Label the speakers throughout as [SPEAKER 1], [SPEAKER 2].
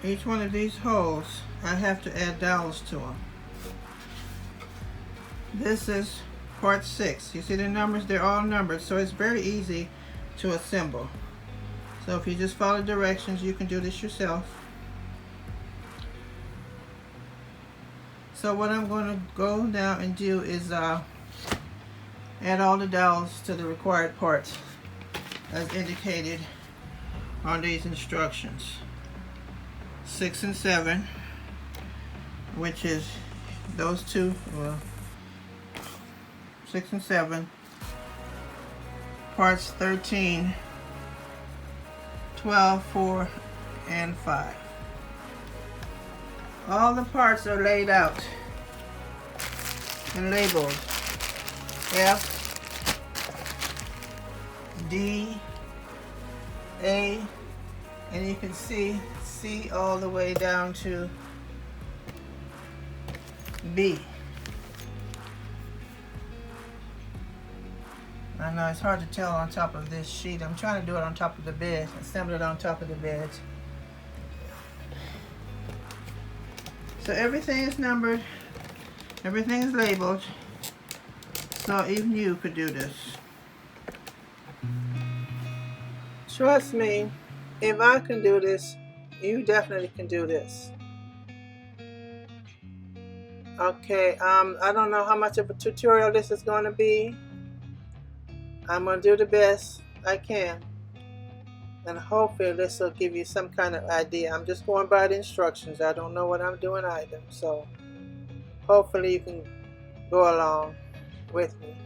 [SPEAKER 1] each one of these holes, I have to add dowels to them. This is part 6. You see the numbers? They're all numbered, so it's very easy to assemble. So if you just follow directions, you can do this yourself. So what I'm going to go down and do is add all the dowels to the required parts as indicated on these instructions. 6 and 7, which is those two, 6 and 7, parts 13, 12, 4, and 5. All the parts are laid out and labeled F, D, A, and you can see C all the way down to B. I know it's hard to tell on top of this sheet. I'm trying to do it on top of the bed, assemble it on top of the bed. So everything is numbered, everything is labeled, so even you could do this. Trust me, if I can do this, you definitely can do this. Okay, I don't know how much of a tutorial this is going to be. I'm going to do the best I can, and hopefully this will give you some kind of idea. I'm just going by the instructions. I don't know what I'm doing either, so hopefully you can go along with me,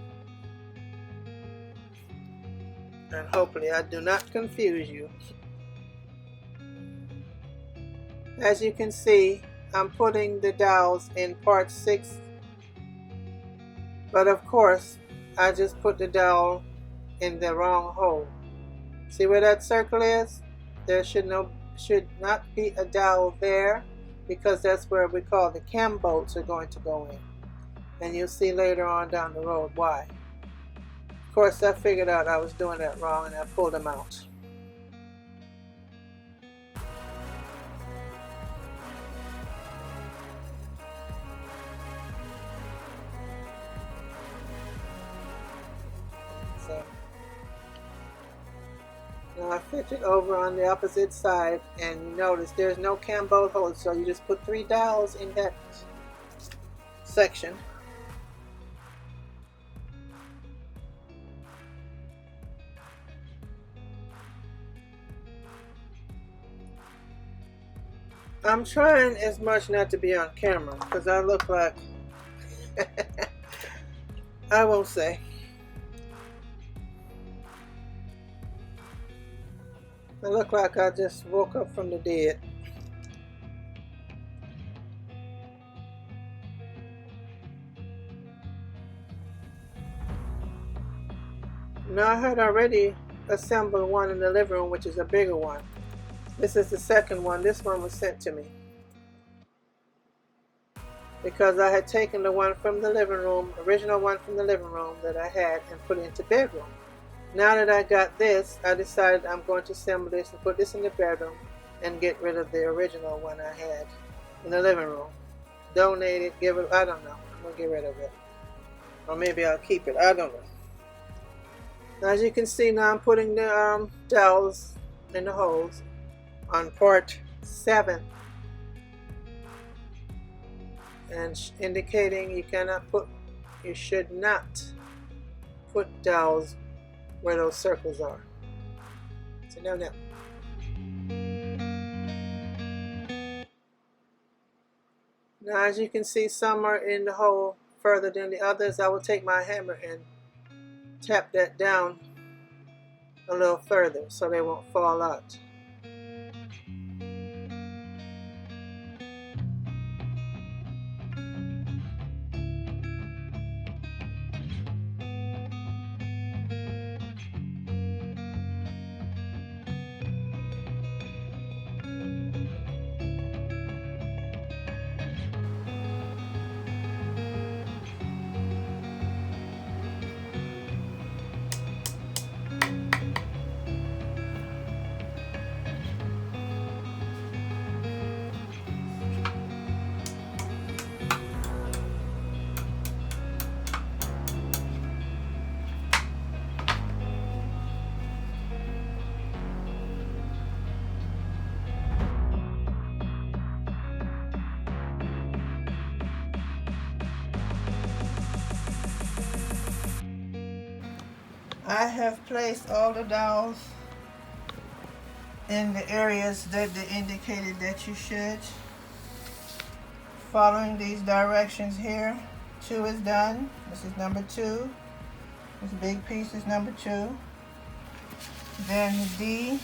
[SPEAKER 1] and hopefully I do not confuse you. As you can see, I'm putting the dowels in part 6, but of course I just put the dowel in the wrong hole. See where that circle is? There should not be a dowel there, because that's where we call the cam bolts are going to go in. And you'll see later on down the road why. Of course, I figured out I was doing that wrong and I pulled them out. So now I flipped it over on the opposite side, and you notice there's no cam bolt holes, so you just put 3 dowels in that section. I'm trying as much not to be on camera because I look like I won't say. I look like I just woke up from the dead. Now I had already assembled one in the living room, which is a bigger one. This is the second one. This one was sent to me because I had taken the one from the living room, original one from the living room that I had, and put it into bedroom. Now that I got this, I decided I'm going to assemble this and put this in the bedroom and get rid of the original one I had in the living room. Donate it, give it, I don't know. I'm going to get rid of it. Or maybe I'll keep it, I don't know. Now, as you can see, now I'm putting the dowels in the holes on part 7. And indicating you should not put dowels where those circles are. So no. Now as you can see, some are in the hole further than the others. I will take my hammer and tap that down a little further so they won't fall out. I have placed all the dowels in the areas that they indicated that you should. Following these directions here. 2 is done. This is number 2. This big piece is number 2. Then D,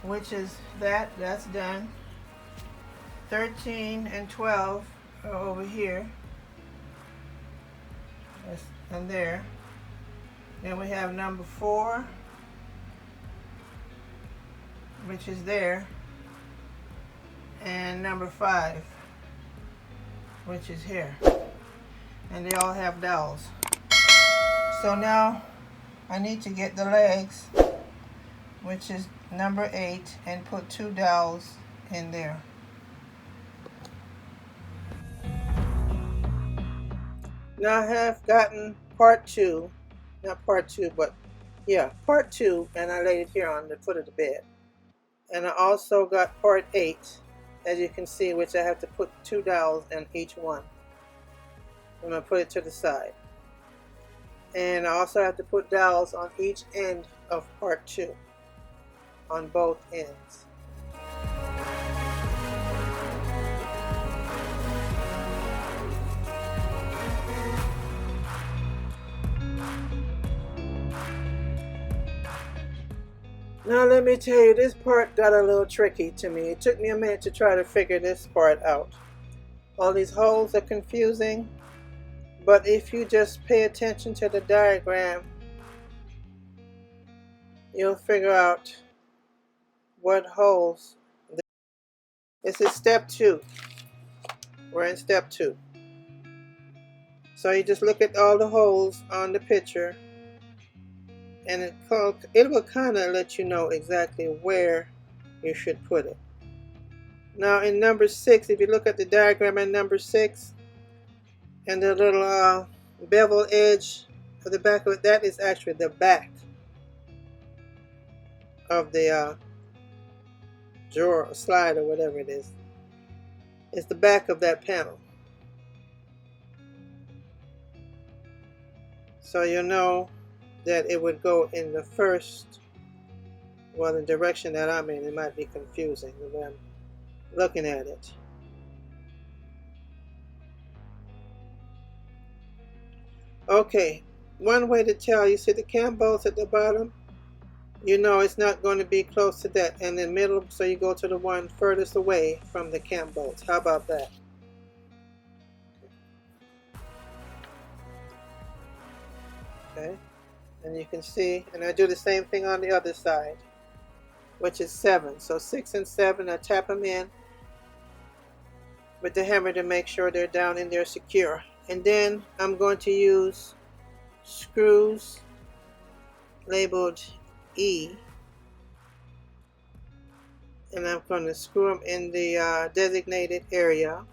[SPEAKER 1] which is that's done. 13 and 12 are over here. And there. Then we have number 4, which is there. And number 5, which is here. And they all have dowels. So now I need to get the legs, which is number 8, and put 2 dowels in there. Now I have gotten part 2, not part 2, but yeah, part 2, and I laid it here on the foot of the bed. And I also got part 8, as you can see, which I have to put 2 dowels in each one. I'm going to put it to the side. And I also have to put dowels on each end of part 2, on both ends. Now let me tell you, this part got a little tricky to me. It took me a minute to try to figure this part out. All these holes are confusing, but if you just pay attention to the diagram, you'll figure out what holes. This is step 2. We're in step 2. So you just look at all the holes on the picture, and it will kind of let you know exactly where you should put it. Now in number 6, if you look at the diagram in number 6, and the little bevel edge of the back of it, that is actually the back of the drawer or slide or whatever it is. It's the back of that panel. So you'll know that it would go in the first, well, the direction that I'm in. It might be confusing the way I'm looking at it. Okay, one way to tell, you see the cam bolts at the bottom? You know it's not going to be close to that. And in the middle, so you go to the one furthest away from the cam bolts. How about that? Okay, and you can see, and I do the same thing on the other side, which is 7. So 6 and 7, I tap them in with the hammer to make sure they're down in there secure. And then I'm going to use screws labeled E, and I'm going to screw them in the designated area.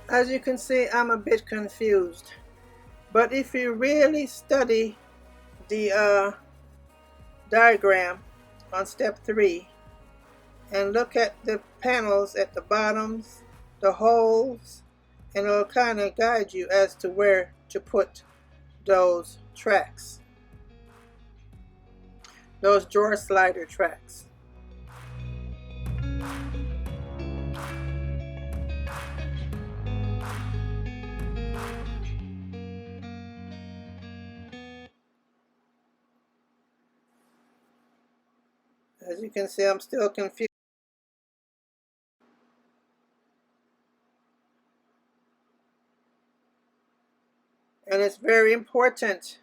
[SPEAKER 1] As you can see, I'm a bit confused. But if you really study the diagram on step 3 and look at the panels at the bottoms, the holes, and it'll kind of guide you as to where to put those tracks, those drawer slider tracks. As you can see, I'm still confused. And it's very important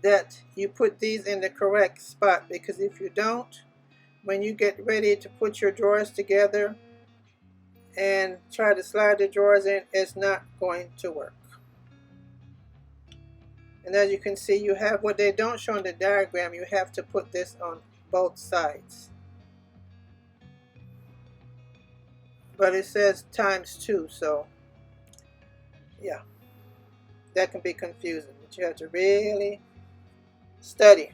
[SPEAKER 1] that you put these in the correct spot, because if you don't, when you get ready to put your drawers together and try to slide the drawers in, it's not going to work. And as you can see, you have what they don't show in the diagram. You have to put this on both sides. But it says ×2, so yeah, that can be confusing, but you have to really study.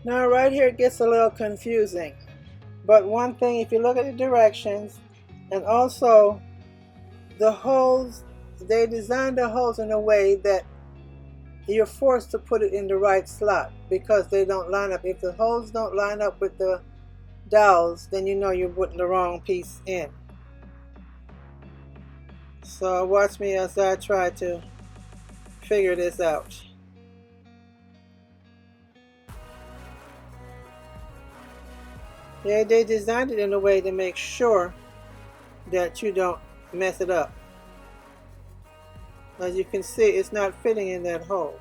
[SPEAKER 1] Now right here it gets a little confusing, but one thing, if you look at the directions and also the holes, they designed the holes in a way that you're forced to put it in the right slot because they don't line up. If the holes don't line up with the dowels, then you know you're putting the wrong piece in. So watch me as I try to figure this out. Yeah, they designed it in a way to make sure that you don't mess it up. As you can see, it's not fitting in that hole.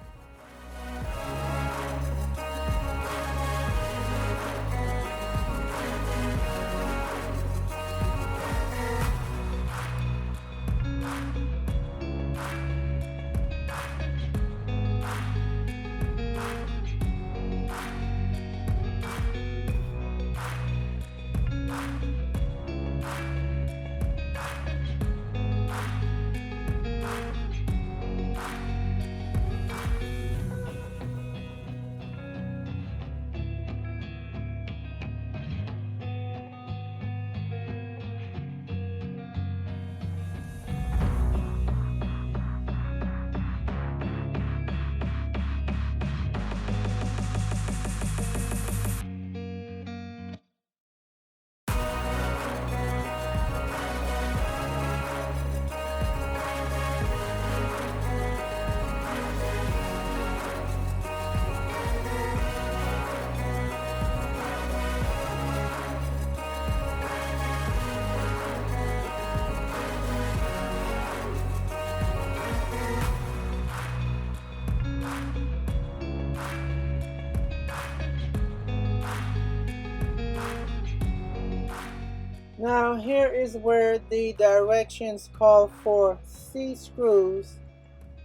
[SPEAKER 1] Now here is where the directions call for C screws,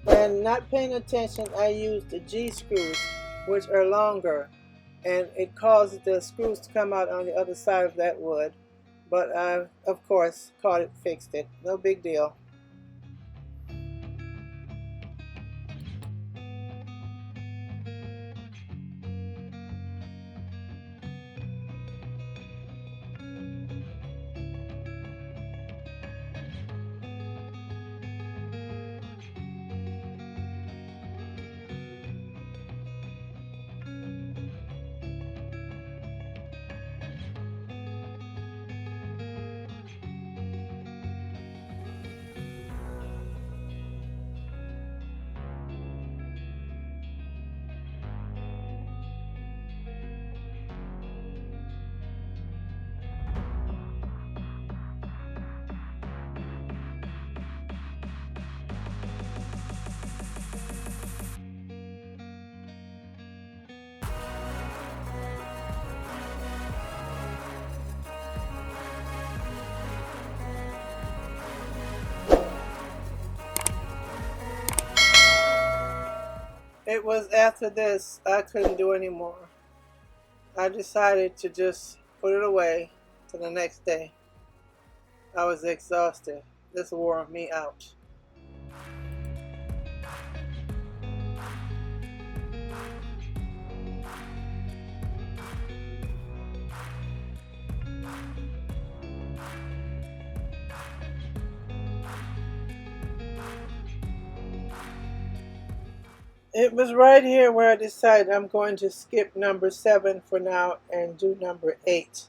[SPEAKER 1] and not paying attention, I used the G screws, which are longer, and it causes the screws to come out on the other side of that wood, but I of course caught it, fixed it, no big deal. It was after this I couldn't do anymore. I decided to just put it away till the next day. I was exhausted. This wore me out. It was right here where I decided I'm going to skip number 7 for now and do number 8.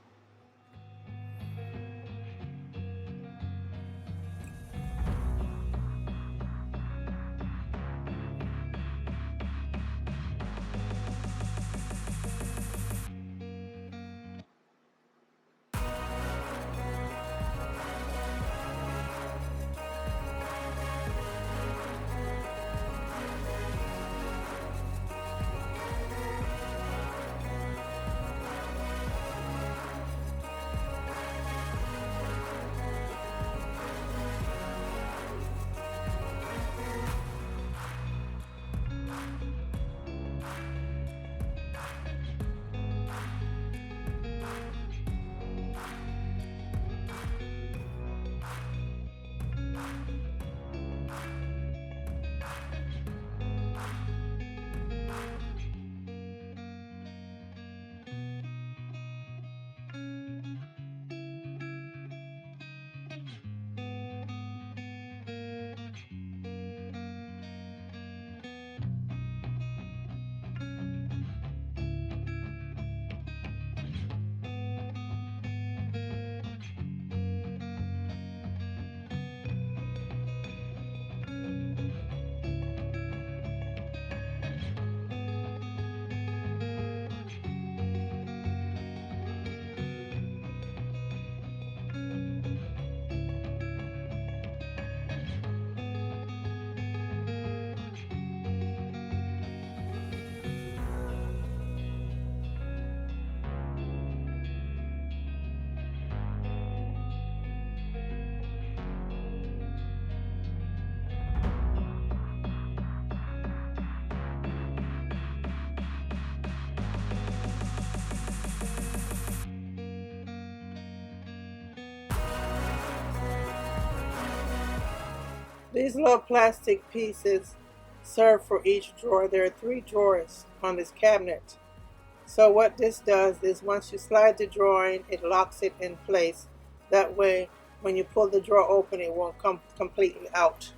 [SPEAKER 1] These little plastic pieces serve for each drawer. There are 3 drawers on this cabinet. So what this does is once you slide the drawer in, it locks it in place. That way, when you pull the drawer open, it won't come completely out.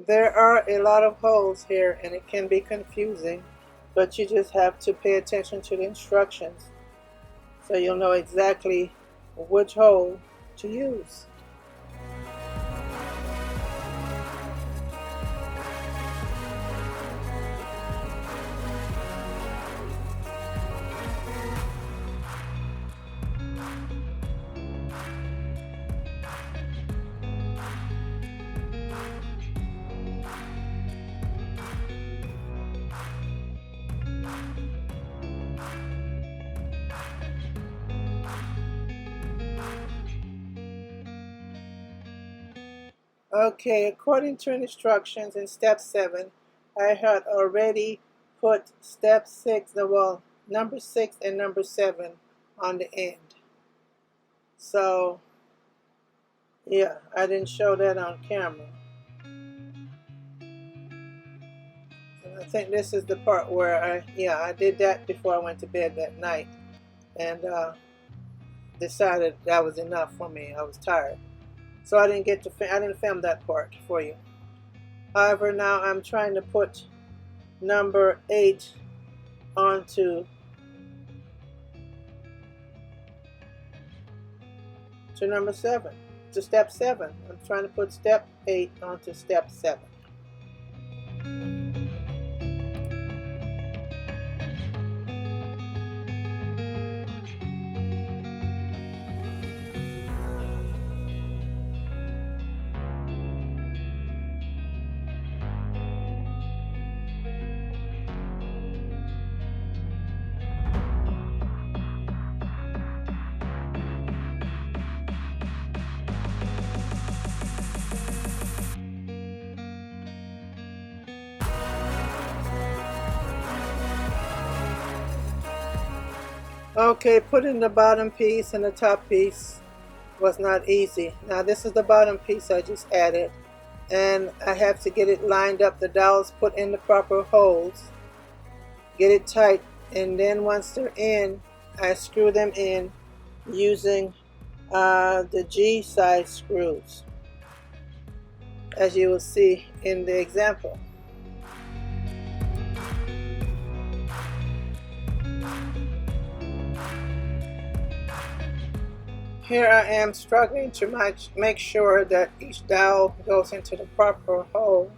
[SPEAKER 1] There are a lot of holes here and it can be confusing, but you just have to pay attention to the instructions so you'll know exactly which hole to use. Okay, according to instructions in step 7, I had already put step 6, well, number 6 and number 7 on the end. So, yeah, I didn't show that on camera. And I think this is the part where I did that before I went to bed that night. And decided that was enough for me. I was tired. So I didn't film that part for you. However, now I'm trying to put number 8 onto number 7, to step 7. I'm trying to put step 8 onto step 7. Okay, putting the bottom piece and the top piece was not easy. Now this is the bottom piece I just added, and I have to get it lined up, the dowels put in the proper holes, get it tight, and then once they're in, I screw them in using the G size screws, as you will see in the example. Here I am struggling to make sure that each dowel goes into the proper hole.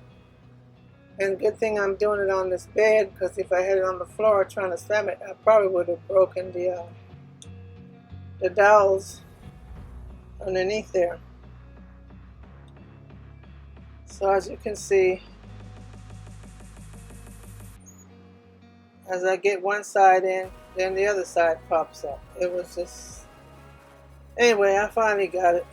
[SPEAKER 1] And good thing I'm doing it on this bed, because if I had it on the floor trying to slam it, I probably would have broken the dowels underneath there. So as you can see, as I get one side in, then the other side pops up. It was just... Anyway, I finally got it.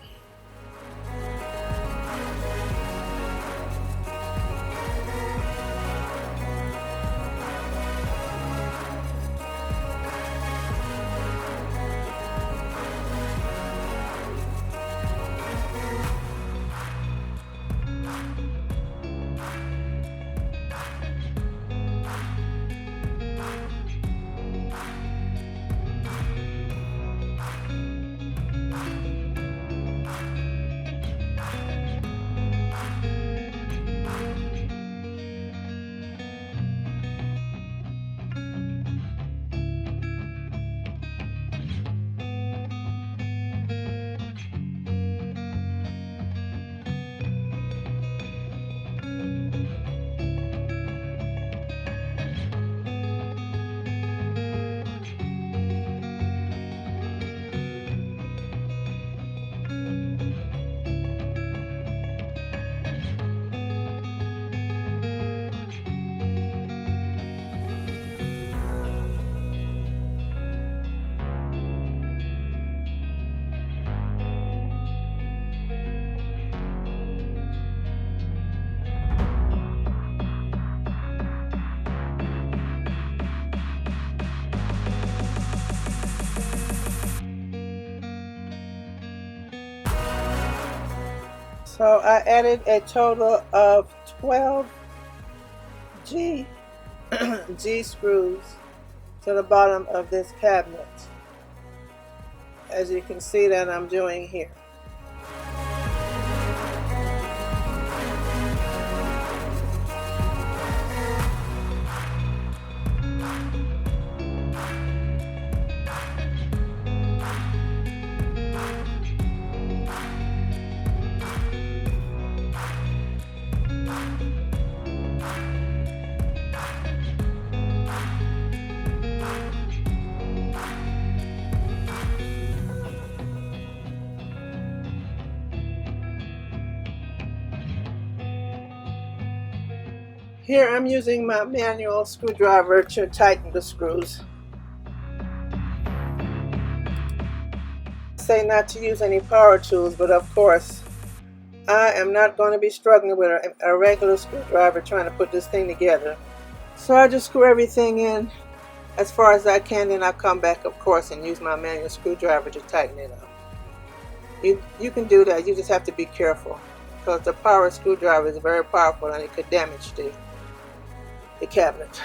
[SPEAKER 1] So I added a total of 12 G screws to the bottom of this cabinet, as you can see that I'm doing here. Here I'm using my manual screwdriver to tighten the screws. I say not to use any power tools, but of course I am not going to be struggling with a regular screwdriver trying to put this thing together. So I just screw everything in as far as I can, then I'll come back, of course, and use my manual screwdriver to tighten it up. You can do that, you just have to be careful, because the power screwdriver is very powerful and it could damage the cabinet.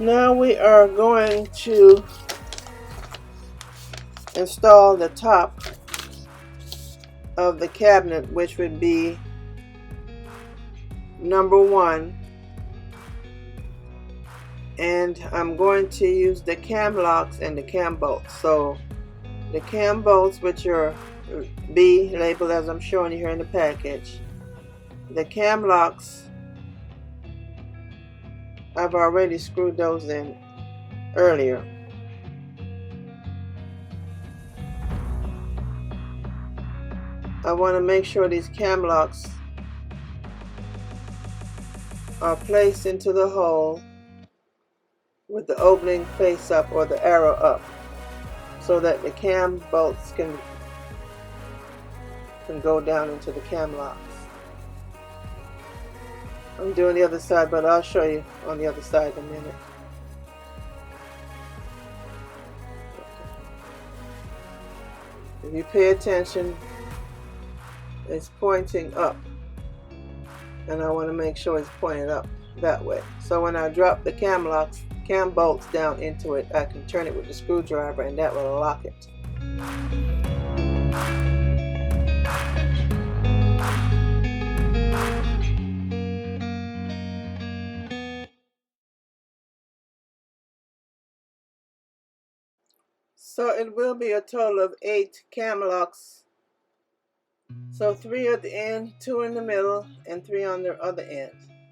[SPEAKER 1] Now we are going to install the top of the cabinet, which would be number 1, and I'm going to use the cam locks and the cam bolts. So the cam bolts, which are B labeled as I'm showing you here in the package. The cam locks, I've already screwed those in earlier. I want to make sure these cam locks are placed into the hole with the opening face up or the arrow up, so that the cam bolts can go down into the cam locks. I'm doing the other side, but I'll show you on the other side in a minute. If you pay attention, it's pointing up, and I want to make sure it's pointed up that way. So when I drop the cam bolts down into it, I can turn it with the screwdriver, and that will lock it. So it will be a total of 8 cam locks. So 3 at the end, 2 in the middle, and 3 on the other end.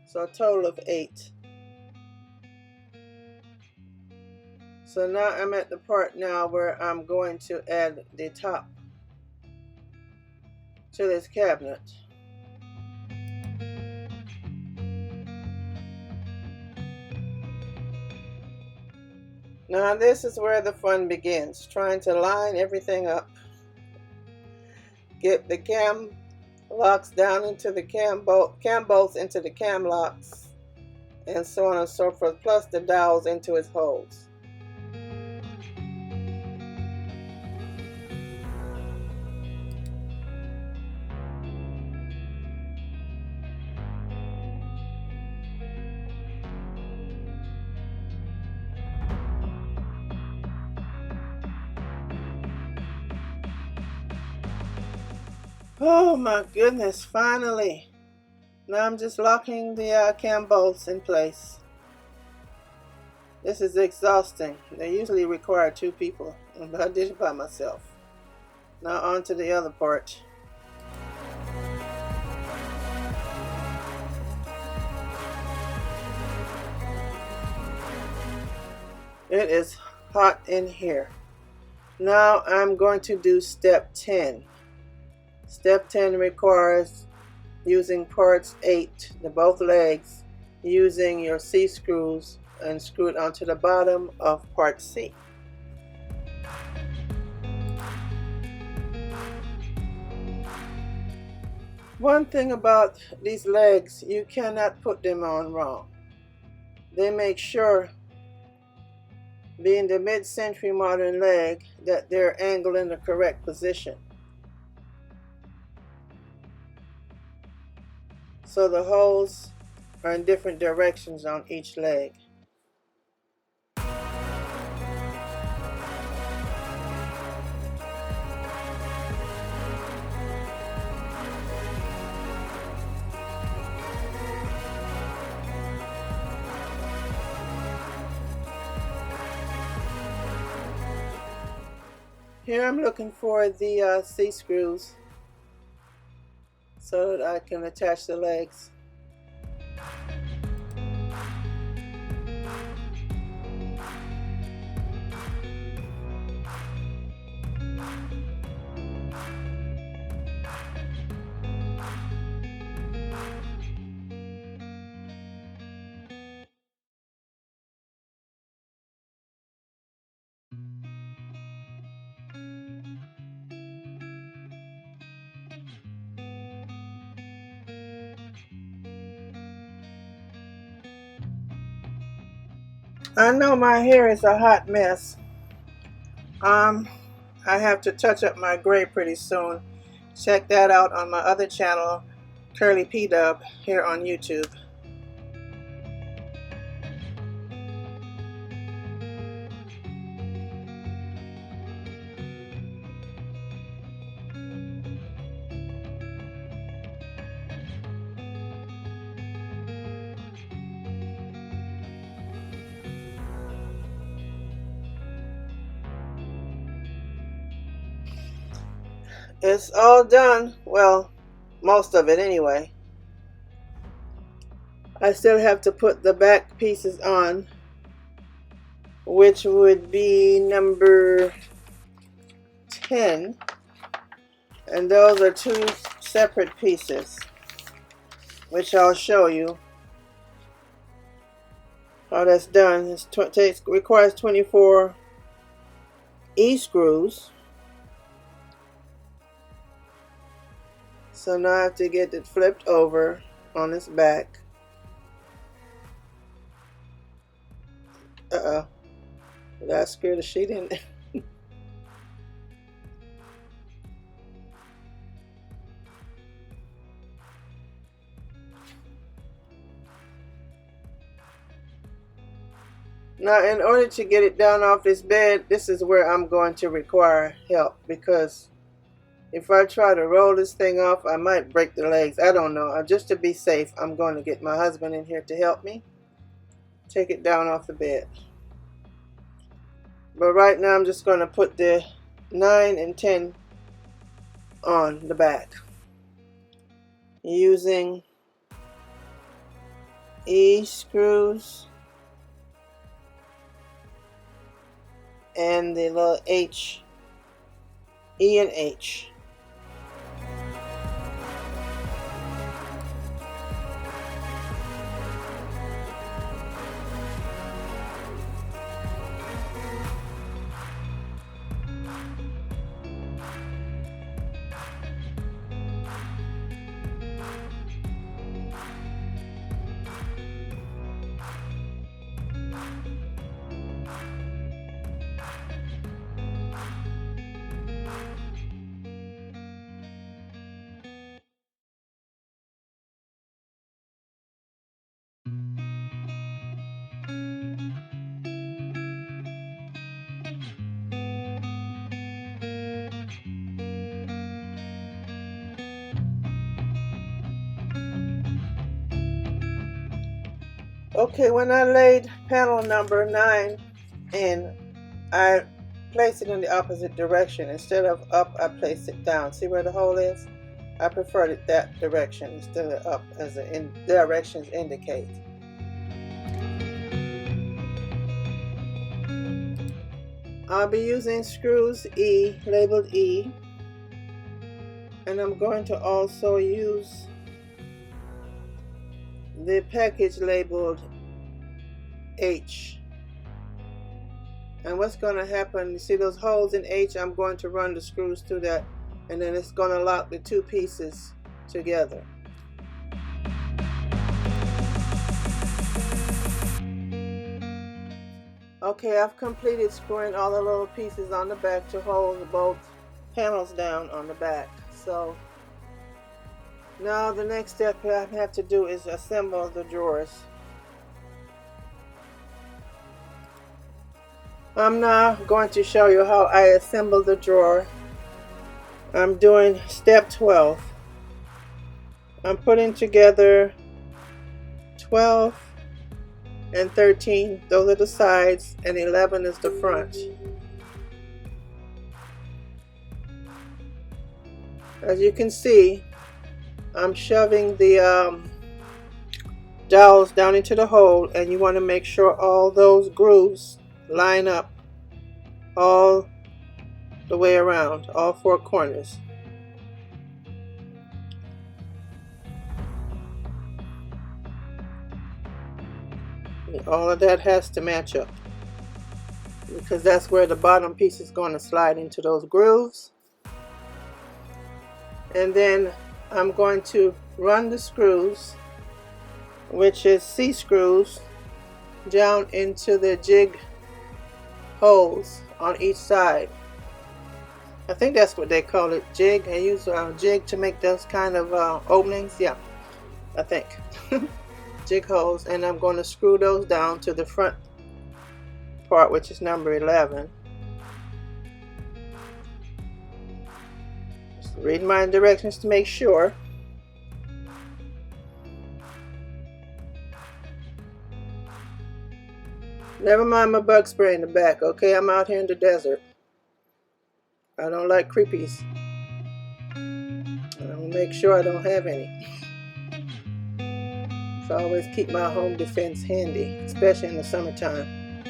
[SPEAKER 1] So a total of 8. So now I'm at the part now where I'm going to add the top to this cabinet. Now this is where the fun begins, trying to line everything up. Get the cam locks down into the cam bolts into the cam locks, and so on and so forth, plus the dowels into its holes. Oh my goodness, finally. Now I'm just locking the cam bolts in place. This is exhausting. They usually require 2 people, but I did it by myself. Now on to the other part. It is hot in here. Now I'm going to do step 10. Step 10 requires using parts 8, both legs, using your C screws and screw it onto the bottom of part C. One thing about these legs, you cannot put them on wrong. They make sure, being the mid-century modern leg, that they're angled in the correct position. So the holes are in different directions on each leg. Here I'm looking for the C screws so that I can attach the legs. I know my hair is a hot mess. I have to touch up my gray pretty soon. Check that out on my other channel, Curlypdub, here on YouTube. It's all done. Well, most of it anyway. I still have to put the back pieces on, which would be number 10. And those are 2 separate pieces, which I'll show you how that's done. It requires 24 E-screws. So now I have to get it flipped over on its back. Uh-oh. Did I screw the sheet in there? Now, in order to get it down off this bed, this is where I'm going to require help, because if I try to roll this thing off, I might break the legs. I don't know. Just to be safe, I'm going to get my husband in here to help me take it down off the bed. But right now, I'm just going to put the 9 and 10 on the back using E-screws and the little H, E and H. Okay, when I laid panel number 9 in, I placed it in the opposite direction. Instead of up, I placed it down. See where the hole is? I preferred it that direction instead of up, as the directions indicate. I'll be using screws E, labeled E, and I'm going to also use the package labeled H. And what's going to happen, you see those holes in H, I'm going to run the screws through that, and then it's going to lock the two pieces together. Okay, I've completed screwing all the little pieces on the back to hold both panels down on the back. So now the next step I have to do is assemble the drawers. I'm now going to show you how I assemble the drawer. I'm doing step 12. I'm putting together 12 and 13, those are the sides, and 11 is the front. As you can see, I'm shoving the dowels down into the hole, and you want to make sure all those grooves line up all the way around, all four corners. And all of that has to match up, because that's where the bottom piece is going to slide into those grooves. And then I'm going to run the screws, which is C screws, down into the jig holes on each side. I think that's what they call it, jig. I use a jig to make those kind of openings. Yeah, I think. Jig holes, and I'm going to screw those down to the front part, which is number 11. Just read my directions to make sure. Never mind my bug spray in the back, okay? I'm out here in the desert. I don't like creepies. I'm gonna make sure I don't have any. So I always keep my home defense handy, especially in the summertime.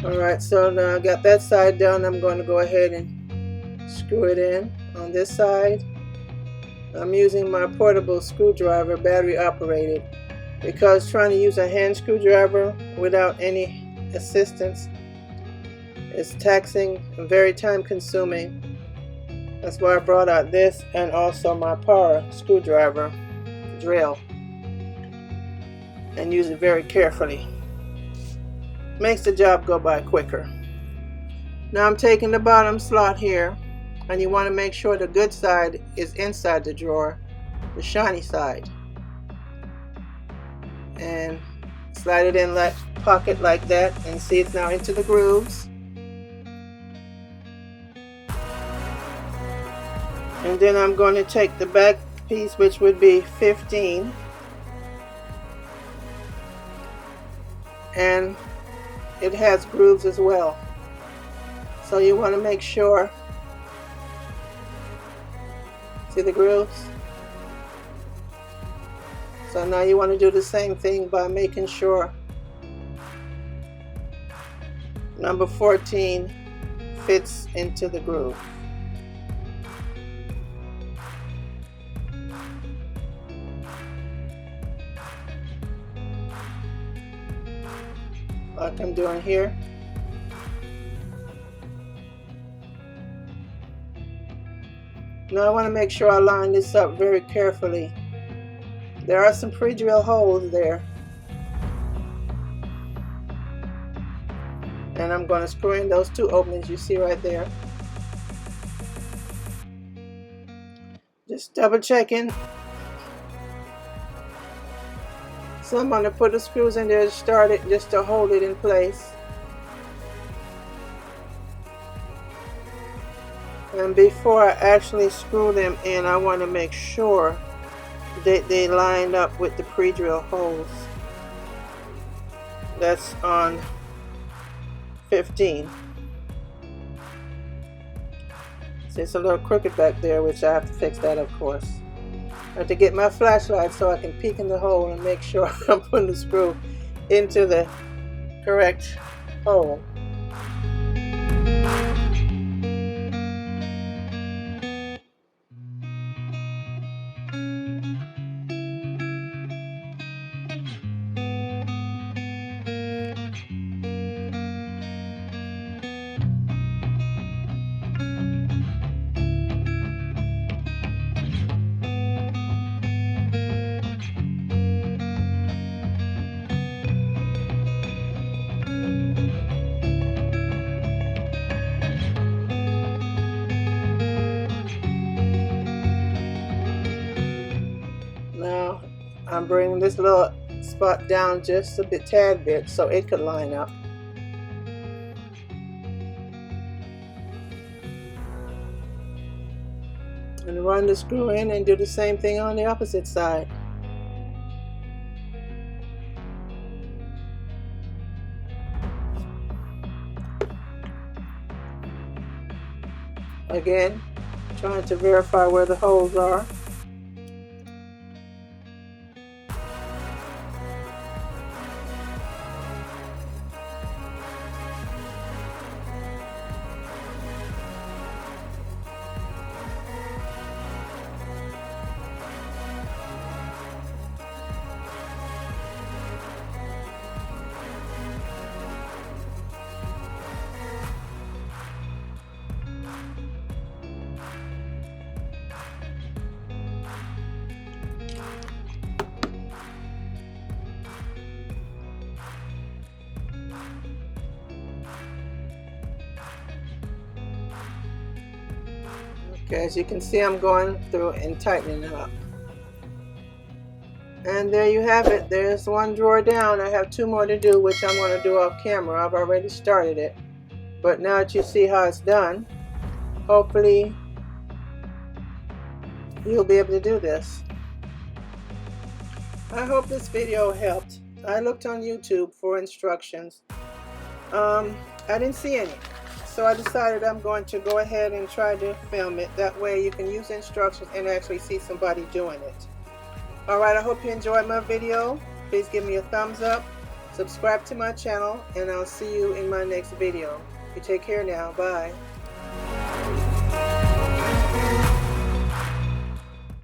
[SPEAKER 1] Alright, so now I got that side done. I'm going to go ahead and screw it in on this side. I'm using my portable screwdriver, battery operated, because trying to use a hand screwdriver without any assistance is taxing and very time consuming. That's why I brought out this and also my power screwdriver drill, and use it very carefully. Makes the job go by quicker. Now I'm taking the bottom slot here, and you want to make sure the good side is inside the drawer, the shiny side, and slide it in that pocket like that, and see it's now into the grooves. And then I'm going to take the back piece, which would be 15, and it has grooves as well. So you want to make sure, see the grooves? So now you want to do the same thing by making sure number 14 fits into the groove. Like I'm doing here. Now I want to make sure I line this up very carefully. There are some pre-drilled holes there, and I'm going to screw in those two openings you see right there. Just double checking. So I'm going to put the screws in there to start it, just to hold it in place. And before I actually screw them in, I want to make sure that they line up with the pre-drill holes. That's on 15. See, it's a little crooked back there, which I have to fix that, of course. I have to get my flashlight so I can peek in the hole and make sure I'm putting the screw into the correct hole. Now I'm bringing this little spot down just a tad bit so it could line up. And run the screw in and do the same thing on the opposite side. Again, trying to verify where the holes are. Okay, as you can see, I'm going through and tightening it up. And there you have it. There's one drawer down. I have 2 more to do, which I'm going to do off camera. I've already started it. But now that you see how it's done, hopefully you'll be able to do this. I hope this video helped. I looked on YouTube for instructions. I didn't see any. So I decided I'm going to go ahead and try to film it. That way you can use instructions and actually see somebody doing it. Alright, I hope you enjoyed my video. Please give me a thumbs up, subscribe to my channel, and I'll see you in my next video. You take care now. Bye.